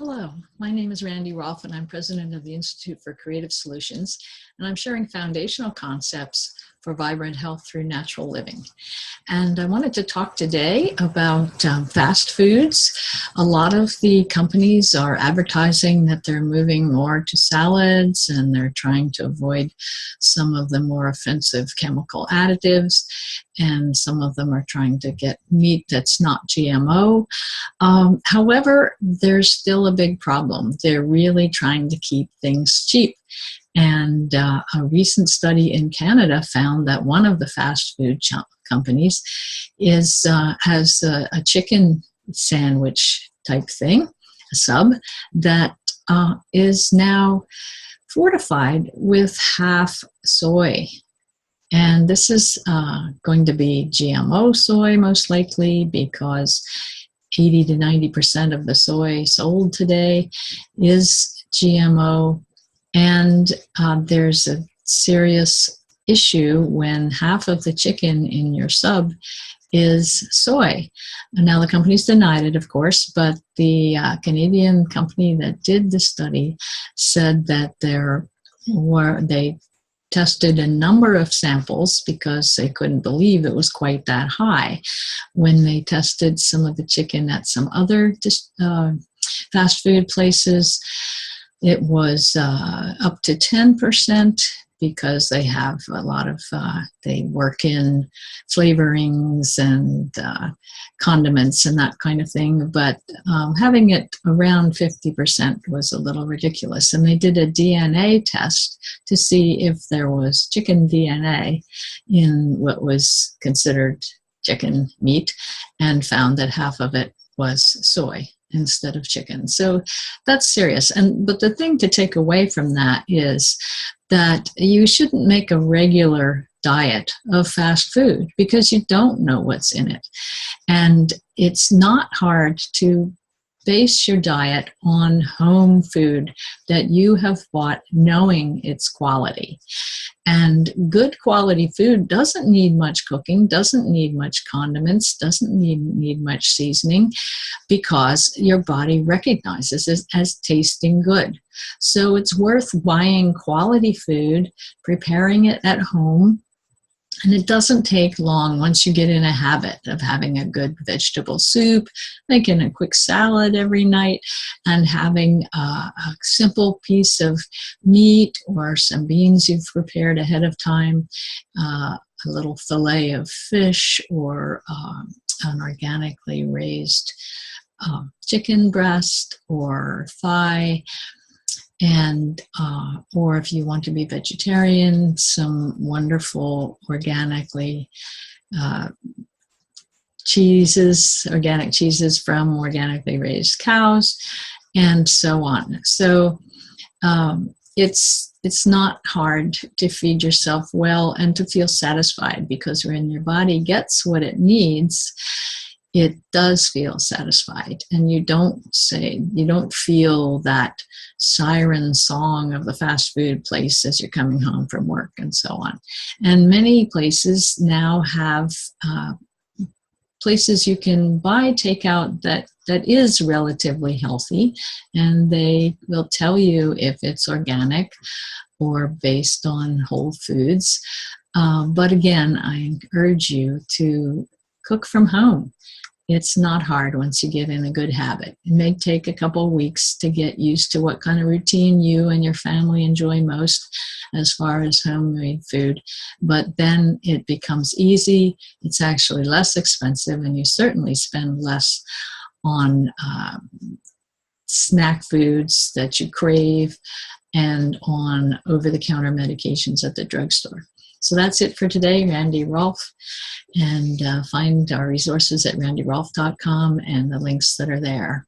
Hello, my name is Randy Rolfe, and I'm president of the Institute for Creative Solutions, and I'm sharing foundational concepts for vibrant health through natural living. And I wanted to talk today about fast foods. A lot of the companies are advertising that they're moving more to salads, and they're trying to avoid some of the more offensive chemical additives, and some of them are trying to get meat that's not GMO. However, there's still a big problem. They're really trying to keep things cheap. And a recent study in Canada found that one of the fast food companies has a chicken sandwich type thing, a sub, that is now fortified with half soy. And this is going to be GMO soy most likely, because 80 to 90% of the soy sold today is GMO. And there's a serious issue when half of the chicken in your sub is soy. And now the company's denied it, of course, but the Canadian company that did the study said that they tested a number of samples because they couldn't believe it was quite that high. When they tested some of the chicken at some other fast food places, it was up to 10% because they have a lot of, they work in flavorings and condiments and that kind of thing. But having it around 50% was a little ridiculous. And they did a DNA test to see if there was chicken DNA in what was considered chicken meat, and found that half of it was soy instead of chicken. So that's serious. But the thing to take away from that is that you shouldn't make a regular diet of fast food because you don't know what's in it. And it's not hard to base your diet on home food that you have bought knowing its quality. And good quality food doesn't need much cooking, doesn't need much condiments, doesn't need much seasoning, because your body recognizes it as tasting good. So it's worth buying quality food, preparing it at home. And it doesn't take long once you get in a habit of having a good vegetable soup, making a quick salad every night, and having a simple piece of meat or some beans you've prepared ahead of time, a little fillet of fish, or an organically raised chicken breast or thigh. And or if you want to be vegetarian, some wonderful organically organic cheeses from organically raised cows, and so on. So it's not hard to feed yourself well and to feel satisfied, because when your body gets what it needs, it does feel satisfied, and you don't feel that siren song of the fast food place as you're coming home from work and so on. And many places now have places you can buy takeout that is relatively healthy, and they will tell you if it's organic or based on whole foods. But again, I urge you to cook from home. It's not hard once you get in a good habit. It may take a couple of weeks to get used to what kind of routine you and your family enjoy most as far as homemade food, but then it becomes easy. It's actually less expensive, and you certainly spend less on snack foods that you crave and on over-the-counter medications at the drugstore. So that's it for today, Randy Rolfe, and find our resources at randyrolfe.com and the links that are there.